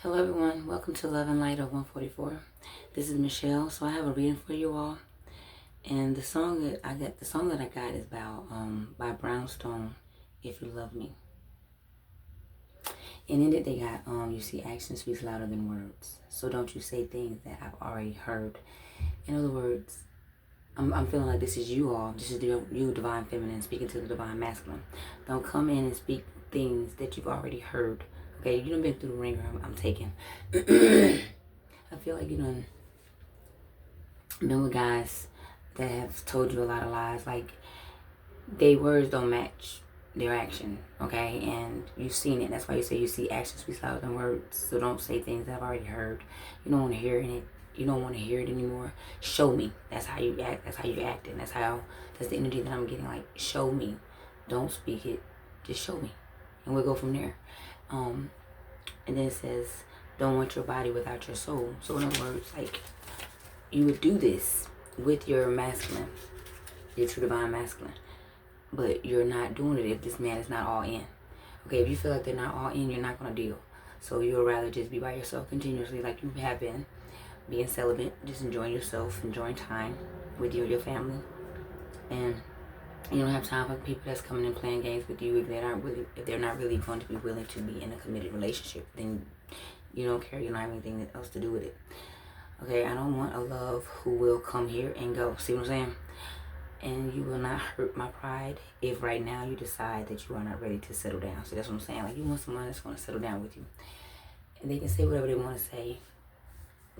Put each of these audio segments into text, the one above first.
Hello everyone, welcome to Love and Light of 144. This is Michelle. So I have a reading for you all. And the song that I got is by Brownstone, If You Love Me. And in it they got you see action speaks louder than words. So don't you say things that I've already heard. In other words, I'm feeling like this is you all. This is you, divine feminine, speaking to the divine masculine. Don't come in and speak things that you've already heard. Okay, you done been through the ringer. I'm taking. I feel like you done been with guys that have told you a lot of lies. Like, their words don't match their action, okay? And you've seen it. That's why you say you see action speaks louder than words. So don't say things that I've already heard. You don't want to hear it. You don't want to hear it anymore. Show me. That's how you act. That's how you're acting. That's the energy that I'm getting. Like, show me. Don't speak it. Just show me. And we'll go from there. And then it says, don't want your body without your soul. So in other words, like, you would do this with your masculine, your true divine masculine, but you're not doing it if this man is not all in. Okay, if you feel like they're not all in, you're not going to deal. So you'll rather just be by yourself continuously like you have been, being celibate, just enjoying yourself, enjoying time with you and your family. And you don't have time for people that's coming and playing games with you if they're not really going to be willing to be in a committed relationship. Then you don't care. You don't have anything else to do with it. Okay, I don't want a love who will come here and go. See what I'm saying? And you will not hurt my pride if right now you decide that you are not ready to settle down. So that's what I'm saying. Like, you want someone that's going to settle down with you. And they can say whatever they want to say,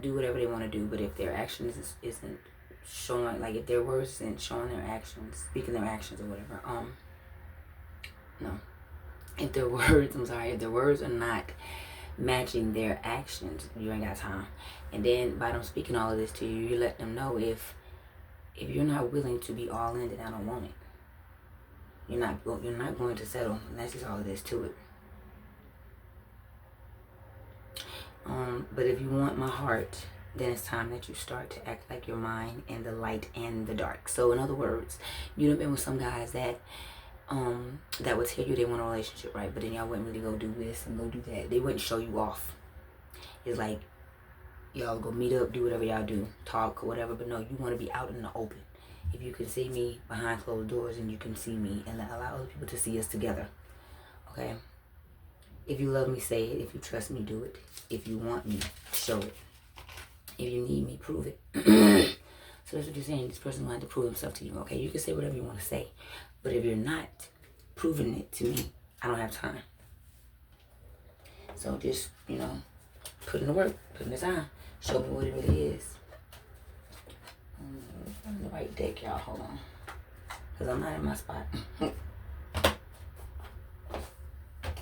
do whatever they want to do. But if their actions isn't showing, like if their words isn't showing their actions, speaking their actions or whatever, no. If their words are not matching their actions, you ain't got time. And then by them speaking all of this to you, you let them know if you're not willing to be all in, then I don't want it. You're not going to settle. And that's just all it is to it. But if you want my heart, then it's time that you start to act like your mind and the light and the dark. So in other words, you've been with some guys that would tell you they want a relationship, right? But then y'all wouldn't really go do this and go do that. They wouldn't show you off. It's like, y'all go meet up, do whatever y'all do, talk or whatever, but no, you want to be out in the open. If you can see me behind closed doors, and you can see me, and allow other people to see us together, okay? If you love me, say it. If you trust me, do it. If you want me, show it. If you need me, prove it. So that's what you're saying. This person will have to prove himself to you, okay? You can say whatever you want to say, but if you're not proving it to me, I don't have time. So just, put in the work, put in the time. Show me what it really is. I'm the right deck, y'all. Hold on. Because I'm not in my spot. But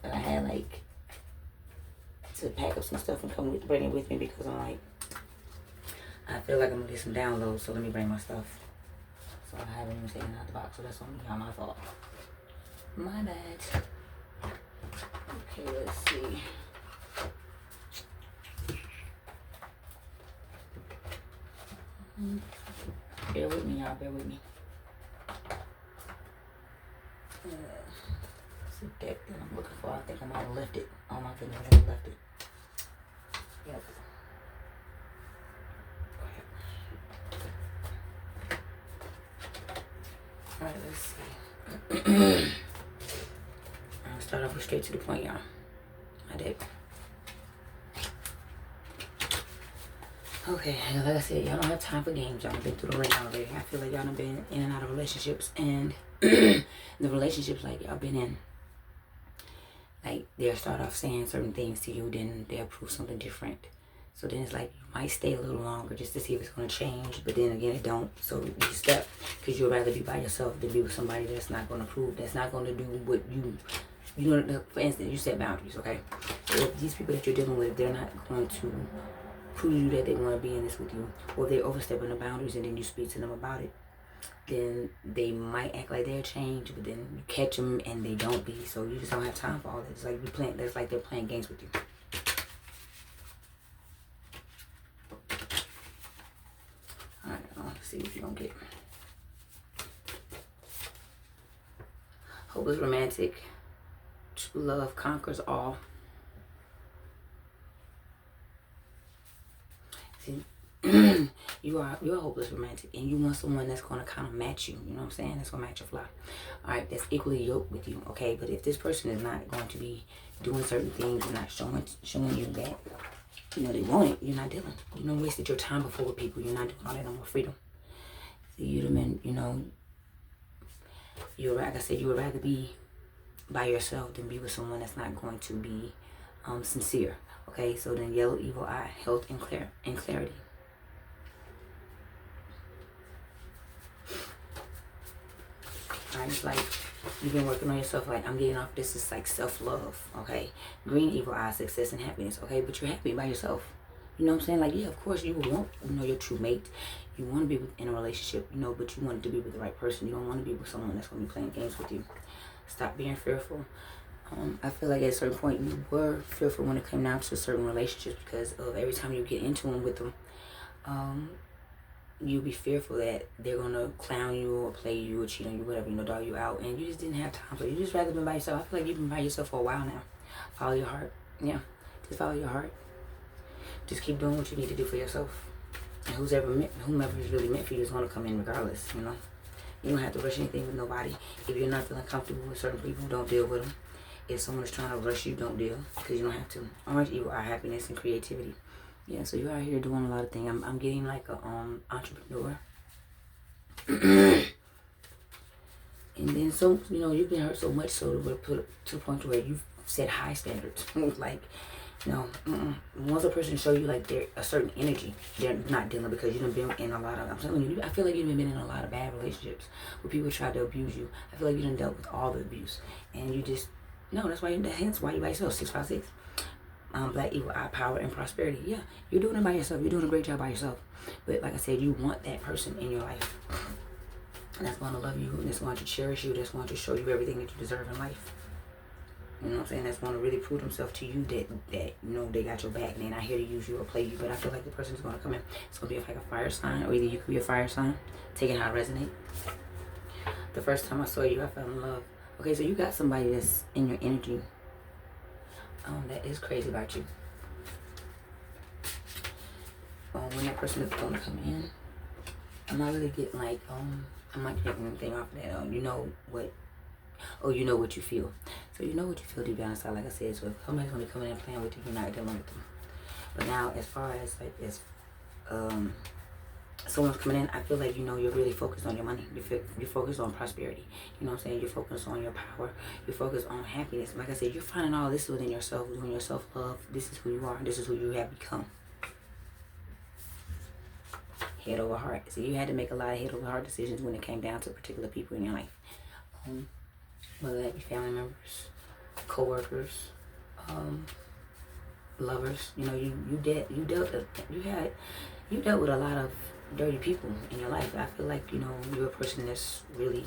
I had, to pack up some stuff and bring it with me because I'm like, I feel like I'm going to get some downloads, so let me bring my stuff. So I haven't even taken it out the box, so that's on me, not my fault. My bad. Okay, let's see. Bear with me, y'all. Bear with me. It's a deck that I'm looking for. I think I might have left it. Oh my goodness, I left it. Yep. Alright, let's see. I'll start off with straight to the point, y'all. My deck. Okay, like I said, y'all don't have time for games. Y'all have been through the ring already. I feel like y'all have been in and out of relationships, and the relationships like y'all been in, like they'll start off saying certain things to you, then they'll prove something different. So then it's like you might stay a little longer just to see if it's going to change, but then again it don't. So you step, because you'd rather be by yourself than be with somebody that's not going to prove, that's not going to do what for instance, you set boundaries, okay? So if these people that you're dealing with, they're not going to prove you that they want to be in this with you, or they're overstepping the boundaries and then you speak to them about it, then they might act like they're changed, but then you catch them and they don't be. So you just don't have time for all that. It's like that's like they're playing games with you. Alright, let's see what you don't get. Hopeless romantic. True love conquers all. See, you're a hopeless romantic, and you want someone that's gonna kind of match you. You know what I'm saying? That's gonna match your fly. All right, that's equally yoked with you. Okay, but if this person is not going to be doing certain things and not showing you that they want it, you're not dealing. You don't wasted your time before with people. You're not doing all that no more freedom. See, you'd have been, like I said, you would rather be by yourself than be with someone that's not going to be sincere. Okay, so then yellow evil eye, health and clarity. Alright, it's like you've been working on yourself. Like, I'm getting off this is like self-love. Okay, green evil eye, success and happiness. Okay, but you're happy by yourself. You know what I'm saying? Like, yeah, of course you want your true mate. You want to be in a relationship, but you want to be with the right person. You don't want to be with someone that's going to be playing games with you. Stop being fearful. I feel like at a certain point you were fearful when it came down to certain relationships, because of every time you get into them with them, you be fearful that they're gonna clown you or play you or cheat on you, whatever, dog you out, and you just didn't have time. So you just rather been by yourself. I feel like you've been by yourself for a while now. Follow your heart. Yeah, just follow your heart. Just keep doing what you need to do for yourself. And whomever is really meant for you is gonna come in regardless. You don't have to rush anything with nobody. If you're not feeling comfortable with certain people, don't deal with them. If someone is trying to rush you, don't deal, because you don't have to. Orange evil eye, happiness and creativity. Yeah, so you're out here doing a lot of things. I'm getting like a entrepreneur. And then you've been hurt so much so to put to the point where you've set high standards. Like, once a person show you like they're a certain energy, they're not dealing, because you've been in a lot of, I'm telling you, I feel like you've been in a lot of bad relationships where people try to abuse you. I feel like you done dealt with all the abuse, and you just, no, hence why you by yourself. 656. Black evil eye, power and prosperity. Yeah, you're doing it by yourself. You're doing a great job by yourself. But like I said, you want that person in your life that's going to love you, and that's going to cherish you, that's going to show you everything that you deserve in life. You know what I'm saying? That's going to really prove themselves to you that they got your back and they're not here to use you or play you. But I feel like the person's going to come in. It's going to be like a fire sign, or either you could be a fire sign, taking how it resonate. The first time I saw you, I fell in love. Okay, so you got somebody that's in your energy that is crazy about you. When that person is going to come in, I'm not really getting like, I'm not getting anything off of that. You know what you feel. So you know what you feel deep down inside, like I said. So if somebody's going to be coming in and playing with you, you're not dealing with them. But now, as far as like this, someone's coming in, I feel like, you're really focused on your money. You're focused on prosperity. You know what I'm saying? You're focused on your power. You're focused on happiness. Like I said, you're finding all this within yourself, doing your self-love. This is who you are. This is who you have become. Head over heart. So you had to make a lot of head over heart decisions when it came down to particular people in your life. Whether that be family members, co-workers, lovers. You dealt with a lot of dirty people in your life. I feel like, you're a person that's really,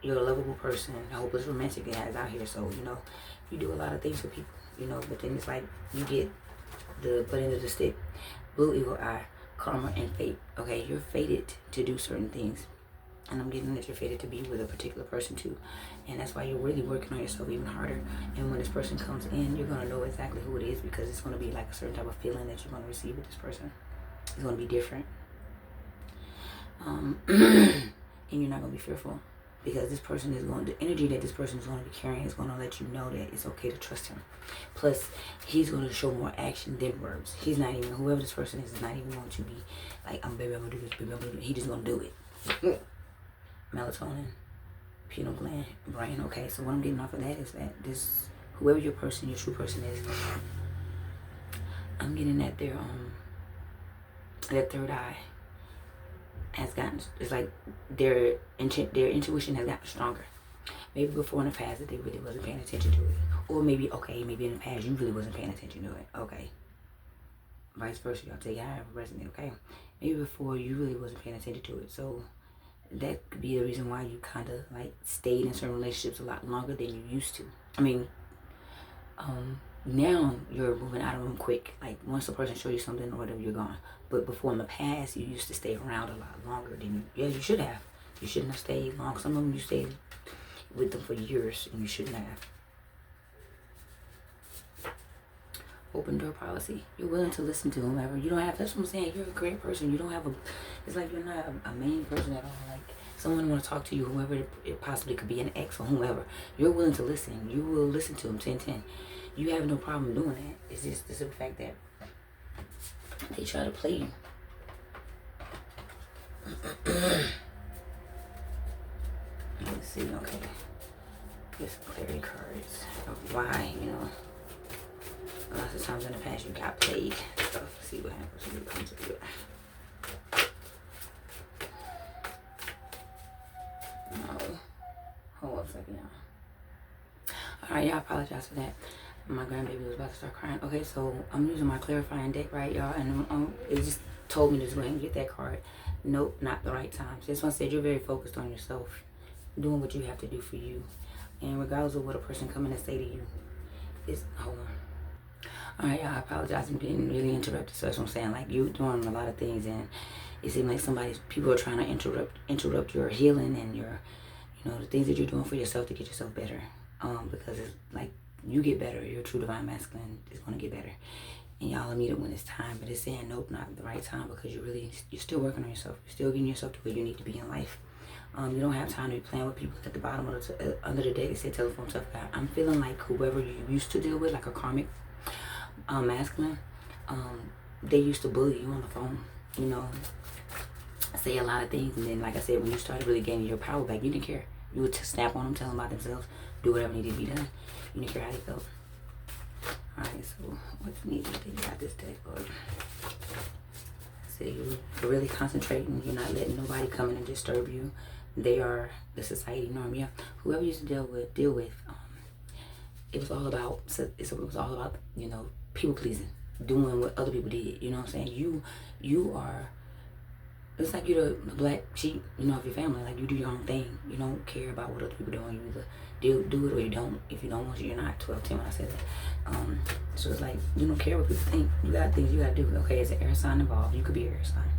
you're a lovable person, a hopeless romantic guys out here. So, you do a lot of things for people, but then it's like you get the butt end of the stick. Blue evil eye, karma and fate. Okay, you're fated to do certain things. And I'm getting that you're fated to be with a particular person too. And that's why you're really working on yourself even harder. And when this person comes in, you're going to know exactly who it is, because it's going to be like a certain type of feeling that you're going to receive with this person. It's going to be different. And you're not going to be fearful, because this person is the energy that this person is going to be carrying is going to let you know that it's okay to trust him. Plus, he's going to show more action than words. He's not even, whoever this person is not even going to be like, baby, I'm going to do this, baby, I'm going to do it. He's just going to do it. Melatonin, pineal gland, brain. Okay, so what I'm getting off of that is that whoever your true person is, I'm getting that their third eye has gotten, it's like their intuition has gotten stronger. Maybe before in the past that they really wasn't paying attention to it, or maybe in the past you really wasn't paying attention to it. Okay, vice versa, y'all take it however resonate. Okay, maybe before you really wasn't paying attention to it, so that could be the reason why you kind of like stayed in certain relationships a lot longer than you used to. I mean, now you're moving out of them quick. Like, once a person shows you something or whatever, you're gone. But before, in the past, you used to stay around a lot longer than you should have. You shouldn't have stayed long. Some of them you stayed with them for years and you shouldn't have. open door policy. You're willing to listen to whomever. You don't have, that's what I'm saying. You're a great person. You don't have a, it's like you're not a main person at all. Like someone want to talk to you, whoever it possibly could be, an ex or whomever. You're willing to listen. You will listen to them 10-10. You have no problem doing that. It's just the fact that they try to play you. Let's see, okay. Get some clarity cards of why, you know, lots of times in the past you got played. So let's see what happens when you come to it. No. Hold on a second, y'all. Alright, y'all, apologize for that. My grandbaby was about to start crying. Okay, so I'm using my clarifying deck, right, y'all? And it just told me to go ahead and get that card. Nope, not the right time. This one said you're very focused on yourself, doing what you have to do for you. And regardless of what a person coming to say to you, it's, hold on. Alright, y'all, I apologize. I'm getting really interrupted. So that's what I'm saying. Like, you're doing a lot of things, and it seems like people are trying to interrupt your healing and your, you know, the things that you're doing for yourself to get yourself better. Because it's like, you get better. Your true divine masculine is going to get better. And y'all will meet it when it's time. But it's saying, nope, not the right time, because you're still working on yourself. You're still getting yourself to where you need to be in life. You don't have time to be playing with people at the bottom of under the deck. It said telephone tough guy. I'm feeling like whoever you used to deal with, like a karmic masculine, they used to bully you on the phone, you know, say a lot of things. And then, like I said, when you started really gaining your power back, you didn't care. You would snap on them, tell them about themselves, do whatever needed to be done. You didn't care how they felt. Alright, so what you need to think about this deck, Lord? So you're really concentrating. You're not letting nobody come in and disturb you. They are the society norm. Yeah, whoever you used to deal with. It was all about. It was all about, you know, people pleasing, doing what other people did. You know what I'm saying? You are. It's like you're the black sheep, you know, of your family. Like, you do your own thing. You don't care about what other people doing. You either do it or you don't. If you don't want to, you're not. 12-10 when I said that. So it's like, you don't care what people think. You got things you got to do. Okay, it's an air sign involved. You could be an air sign.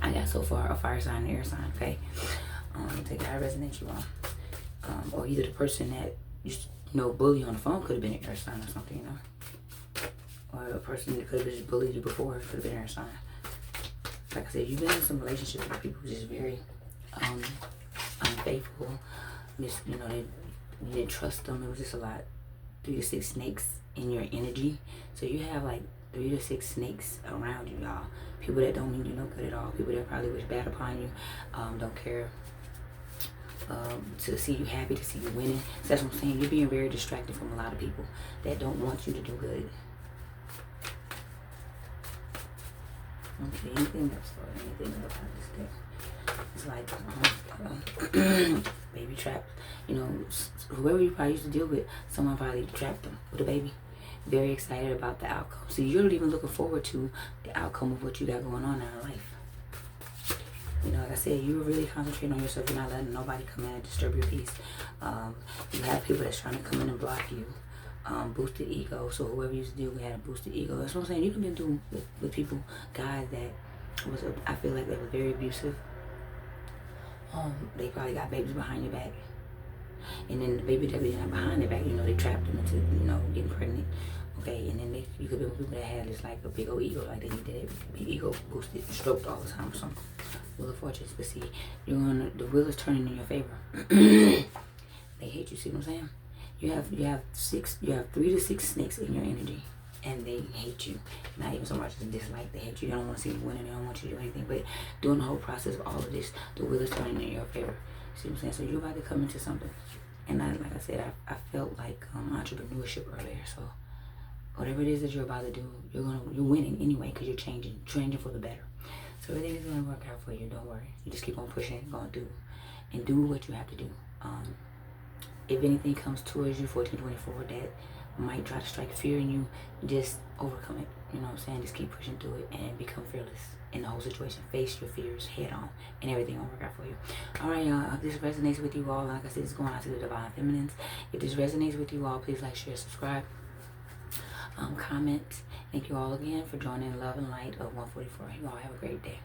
I got so far a fire sign and air sign. Okay, take how resonate you on. Or either the person that you know bully on the phone could have been an air sign or something, you know. Or a person that could have just bullied you before could have been an air sign. Like I said, you've been in some relationships with people who's just very unfaithful. Just, you know, you didn't trust them. It was just a lot. 3 to 6 snakes in your energy. So you have like 3 to 6 snakes around you, y'all. People that don't mean you no good at all. People that probably wish bad upon you. Don't care to see you happy, to see you winning. So that's what I'm saying. You're being very distracted from a lot of people that don't want you to do good. Okay, anything else or anything else on this deck? It's like baby trapped. You know, whoever you probably used to deal with, someone probably trapped them with a baby. Very excited about the outcome. So you're not even looking forward to the outcome of what you got going on in your life. You know, like I said, you're really concentrating on yourself. You're not letting nobody come in and disturb your peace. You have people that's trying to come in and block you. Boosted ego. So whoever you used to deal with had a boosted ego. That's what I'm saying. You've been doing with people, guys that was, I feel like they were very abusive. They probably got babies behind your back. And then the baby that be behind their back, you know, they trapped them into, you know, getting pregnant. Okay, and then you could be with people that had just like a big old ego, like they needed to be ego boosted, stroked all the time or something. Wheel of Fortune, but see, the wheel is turning in your favor. They hate you, see what I'm saying? You have 3 to 6 snakes in your energy, and they hate you. Not even so much as dislike, they hate you. They don't want to see you winning, they don't want you to do anything. But during the whole process of all of this, the wheel is turning in your favor. See what I'm saying? So you're about to come into something. And like I said, I felt like entrepreneurship earlier. So whatever it is that you're about to do, you're winning anyway, because you're changing for the better. So everything is going to work out for you. Don't worry. You just keep on pushing, going through, and do what you have to do. If anything comes towards you, 1424, that might try to strike fear in you, just overcome it. You know what I'm saying? Just keep pushing through it and become fearless in the whole situation. Face your fears head on, and everything will work out for you. All right, y'all. If this resonates with you all, like I said, it's going out to the Divine Feminines. If this resonates with you all, please like, share, subscribe, comment. Thank you all again for joining Love and Light of 144. You all have a great day.